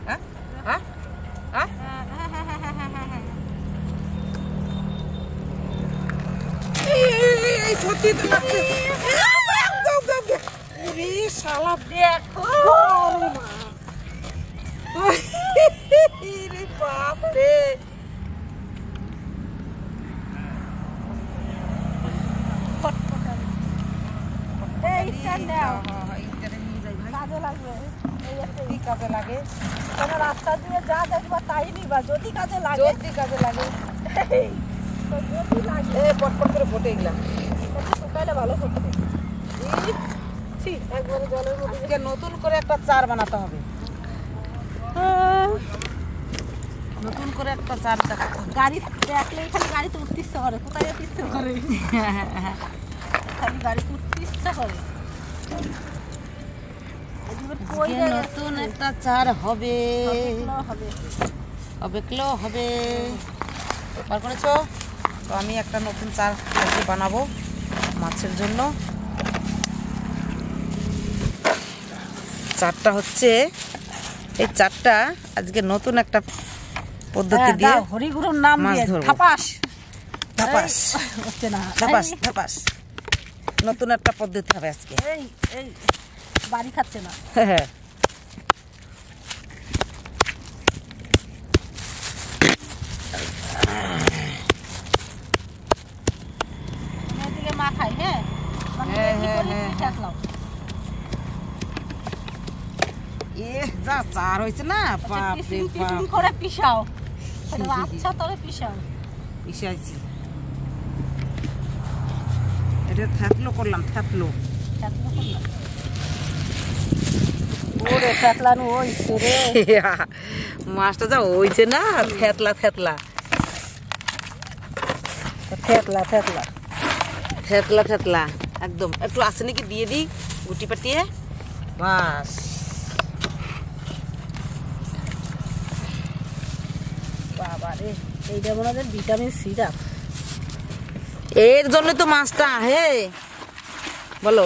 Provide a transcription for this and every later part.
হ্যাঁ হ্যাঁ হ্যাঁ এই সত্যি তো লাগছে শালা দেখো বাপ রে কাজে লাগে রাস্তা দিয়ে যা দেখবা তাই নিবা যদি কাজে লাগে পটপট করে ফোটে এগুলা শুকাইলে ভালো ফোটে একবারে জলের মধ্যে নতুন করে একটা চার বানাতে হবে নতুন করে একটা চার গাড়ি দেখলে খালি গাড়িতে উঠতে ইচ্ছা করে কোথায় যেতে ইচ্ছা করে খালি গাড়িতে উঠতে ইচ্ছা করে নতুন একটা চার হবে হবে বার করেছো তো আমি একটা নতুন চার বানাবো মাছের জন্য চারটা হচ্ছে এই চারটা আজকে নতুন একটা পদ্ধতি দিয়ে হরিগুরুর নাম দিয়ে থাপাস হচ্ছে না থাপাস নতুন একটা পদ্ধতি হবে আজকে এই বাড়ি খাচ্ছে না হ্যাঁ এদিকে মা খাই হ্যাঁ যা চার হয়েছে না করে পিসাও আচ্ছা তবে পিসাইছি এটা থ্যাতলো করলাম ওরে থ্যাতলানো হইছে রে মাছটা যা হইছে না থ্যাতলা একদম একটু আছে নাকি দিয়ে দিই গুটি পাটিয়ে বাস বাবারে এইটা মনে হয় ভিটামিন সিরাপ এর জন্য তো মাছটা আহে বলো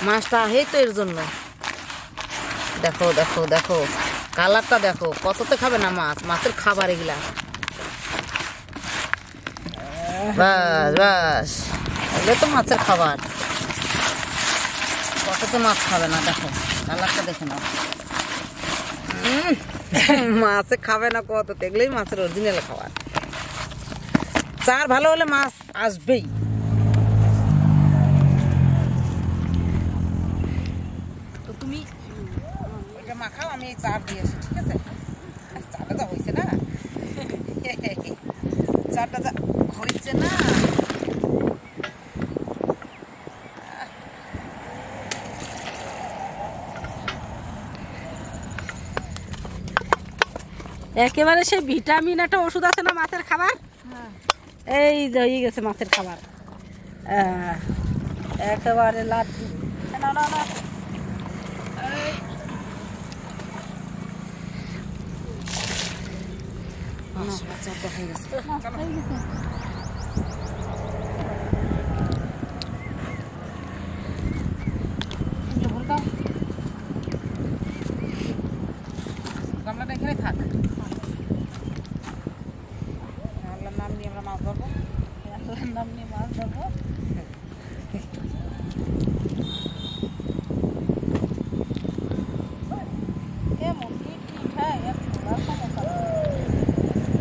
মাছটা আহে তো এর জন্য দেখো কালারটা দেখো কততে খাবে না মাছের খাবার এগুলা বাস এগুলো তো মাছের খাবার কততে মাছ খাবে না দেখো কালারটা দেখে নাও মাছে খাবে না কত এগুলোই মাছের অরিজিনাল খাবার চার ভালো হলে মাছ আসবেই তো তুমি ওইটা মাখাও আমি এই চার দিয়ে আসি ঠিক আছে চারটা যা হয়েছে না একেবারে সেই ভিটামিন একটা ওষুধ আছে না মাছের খাবার এই হয়ে গেছে মাছের খাবার একেবারে লাড্ডু না হয়ে গেছে গামলাটা এখানে থাক নাম নিয়ে আমরা মাছ ধরবো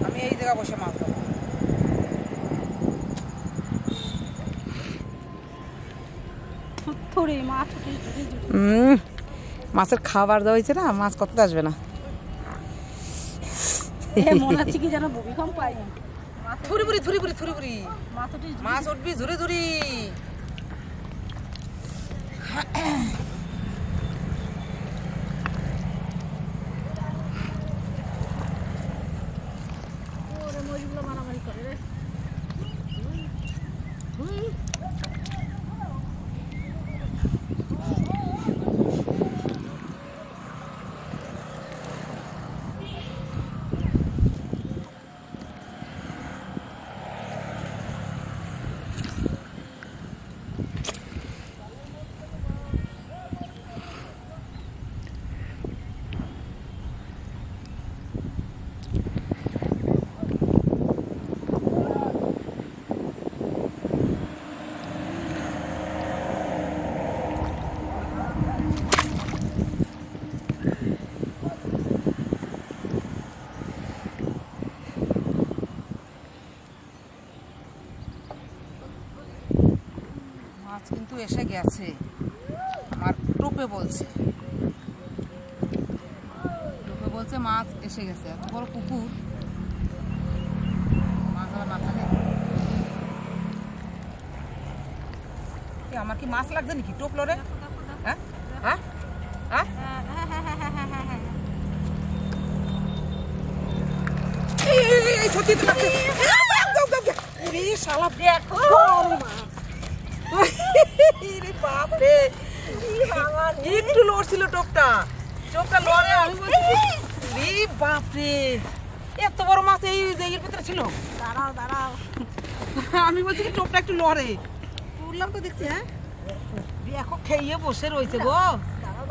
আমি এই জায়গা বসে মাছ ধরবো মাছের খাবার দেওয়া হয়েছে না মাছ কত আসবে না মনে হচ্ছে কি যেন ভূমিকম্প পাই থুরি মাছ উঠবি ধুরি কিন্তু এসে গেছে, আমার টোপে বলছে মাছ এসে গেছে। এত বড় পুকুর, মাছ আবার না থাকে। আমার কি মাছ লাগছে নাকি টোপলো রে? হ্যাঁ হ্যাঁ হ্যাঁ সত্যি তো লাগছে। শালা দেখো বাপরে, একটু লড়ছিল টোপটা লড়ে। আমি বলছি বাপরে, এত বড় মাছ এই এর ভিতরে ছিল। দাঁড়াও আমি বলছি কি টোপটা একটু লড়ে, তুললাম তো দেখছি। হ্যাঁ দেখো খেয়ে বসে রয়েছে গো। দাঁড়াও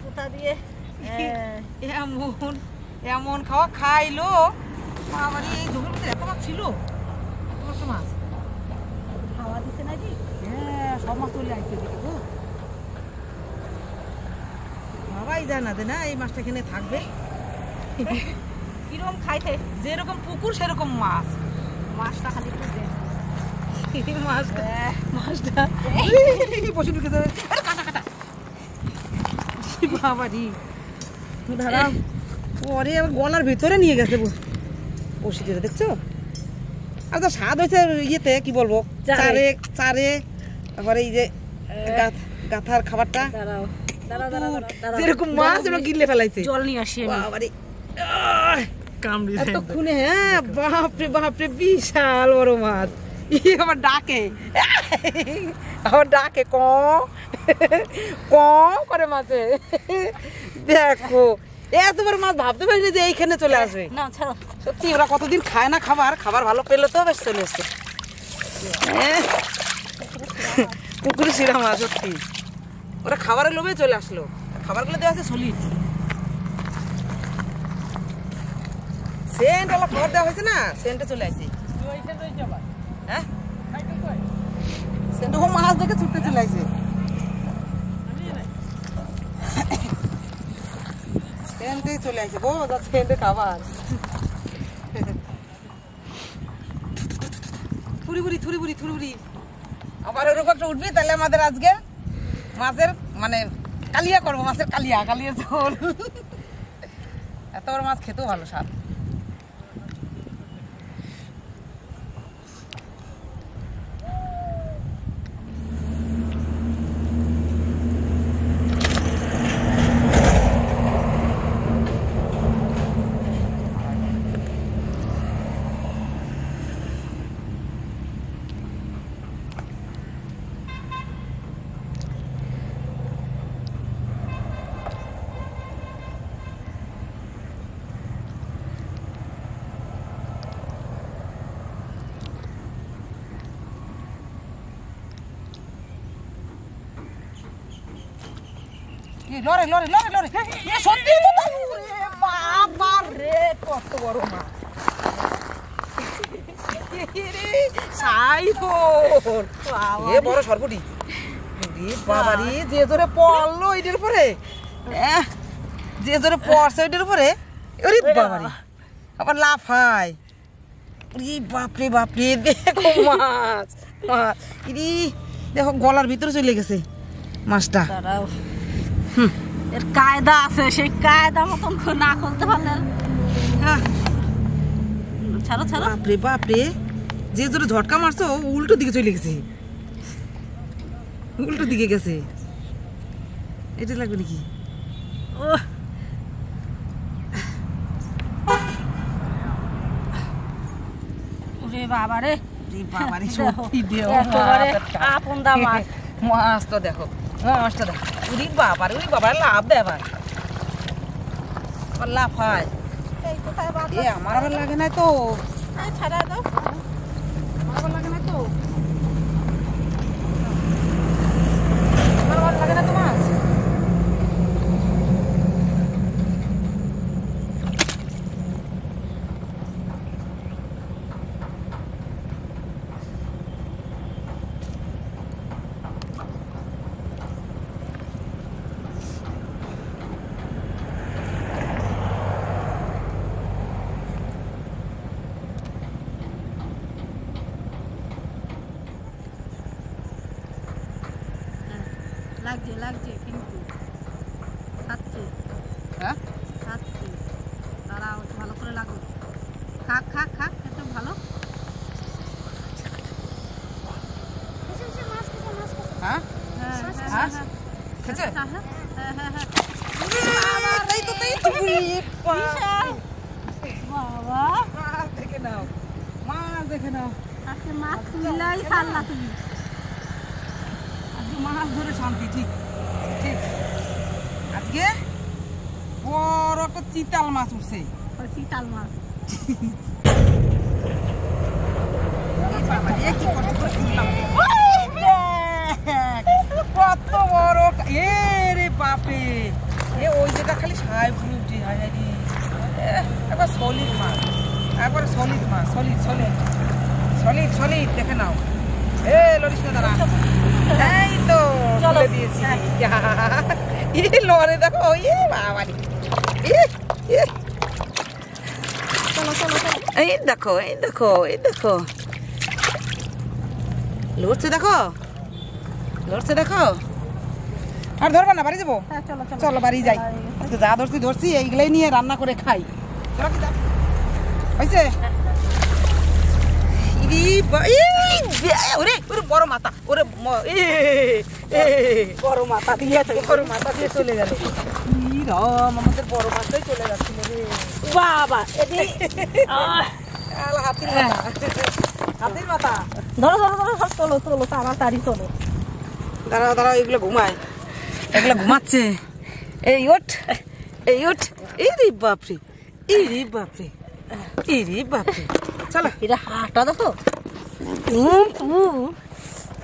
কোথা দিয়ে এমন খাওয়া খাইলো। আমার এই জমির ভিতরে এত মাছ ছিল, এত মাছ খাওয়া দিচ্ছে নাকি? হ্যাঁ সব মাছ চলে আসছে দেখে গো। বাবাই জানা যে না এই মাছটা এখানে থাকবে। কিরকম খাইতে, যেরকম পুকুর সেরকম মাছ। মাছটা খালি মাছটা বসে ঢুকে যাবে। বাবারি দাঁড়াও, পরে আবার গলার ভিতরে নিয়ে গেছে বসে দিয়ে, দেখছো? আর তো স্বাদ হয়েছে ইয়েতে, কি বলবো, চারে তারপরে এই যে গাথার খাবারটা যেরকম মাছ এবার গিলে ফেলাইছে। জল নিয়ে আসি এতক্ষণে। হ্যাঁ বাপরে বিশাল বড় মাছ। আমার ডাকে ক করে মাছে। দেখো এত বড় মাছ ভাবতে পারিনি যে এইখানে চলে আসবে। সত্যি ওরা কতদিন খায় না খাবার ভালো পেলে তো বেশ চলে এসছে। পুকুরে ছিঁড়া মাছ, সত্যি ওরা খাবারের লোভে চলে আসলো। খাবারগুলো দেওয়া আছে সলিড, সেন্ট ওলা খাবার দেওয়া হয়েছে না, সেন্টে চলে আসে। হ্যাঁ সেন্ট ও মাছ দেখে ছুটতে চলে আসে। সেন্টেই চলে আসে গো, যা সেন্টে খাবার। থুড়ি আবার ওরকম একটা উঠবি, তাহলে আমাদের আজকে মাছের মানে কালিয়া করবো, মাছের কালিয়া ঝোল। এত বড় মাছ খেতেও ভালো স্বাদ। লড়ে সত্যি বাবা রে, কত বড় মাছ। বড় সরপুটি বাবারি, যে জোরে পড়লো ওইটার উপরে, যে জোরে পড়ছে ওইটার উপরে, ওরে বাবারি আবার লাফায়। বাপরে দেখো মাছ দেখো গলার ভিতরে চলে গেছে মাছটা। এর কায়দা আছে, সেই কায়দা মতন না খুলতে পারলে। ছাড়ো বাপরে যে জোরে ঝটকা মারছো উল্টো দিকে চলে গেছে, উল্টো দিকে গেছে। এটা লাগবে নাকি? বাবারে মাছটা দেখো, উড়ি বাবারে লাভ দেয় আবার লাফায়। আমার আবার লাগে না তো, ছাড়া দাও, আমার আবার লাগে না তো, আমার আবার লাগে না তো মাছ। লাগছে কিন্তু খাচ্ছে হ্যাঁ খাচ্ছে তারা ভালো করে লাগো খাক খাক খাক একটু ভালো হ্যাঁ হ্যাঁ হ্যাঁ হ্যাঁ খেয়েছে হ্যাঁ হ্যাঁ হ্যাঁ হ্যাঁ তাই তো বাবা মাছ দেখে নাও মাছ দেখে নাও আজকে মাছ মিলাই ছাড়লা তুমি আজকে মাছ ধরে শান্তি ঠিক ঠিক আজকে বড় একটা চিতাল মাছ উঠছে ওই শীতাল মাছ কি কষ্ট করে তুললাম কত বড় এ রে বাপে এ ওই যেটা খালি সাই পুরো উঠে একবার সলিড মাছ একবার সলিড মাছ সলিড সলিড সলিড সলিড দেখে নাও এ লরিস না দাঁড়া এই তো তুলে দিয়েছি ই লরে দেখো এ বাবারি চলো চলো চলো এই দেখো এই দেখো এই দেখো লড়ছে দেখো লড়ছে দেখো আর ধরবো না বাড়ি যাবো হ্যাঁ চলো চলো চলো বাড়ি যাই আজকে যা ধরছি ধরছি এইগুলাই নিয়ে রান্না করে খাই চলো কি যাও হয়েছে ওরে ওরে বড় মাথা ওরে বড় মাথা দিয়ে চলে গেল রাম আমাদের বড় মাছটাই চলে যাচ্ছিল রে বাবা হাতির মাথা হাতির মাথা ধরো ধরো ধরো চলো চলো তাড়াতাড়ি চলো দাঁড়াও দাঁড়াও এগুলো ঘুমায় এগুলো ঘুমাচ্ছে এই ওঠ এই ওঠ এই রে বাপরে এই রে বাপরে এই রে বাপরে চলো এটা হাঁটা দেখো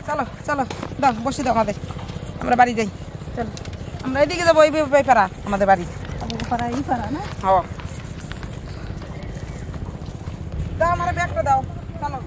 চলো চলো দাও বসে দাও আমাদের আমরা বাড়ি যাই চলো আমরা এদিকে যাবো এই পাড়া আমাদের বাড়ি পাড়া এই পাড়া না হ্যাঁ দাও আমার ব্যাগটা দাও চলো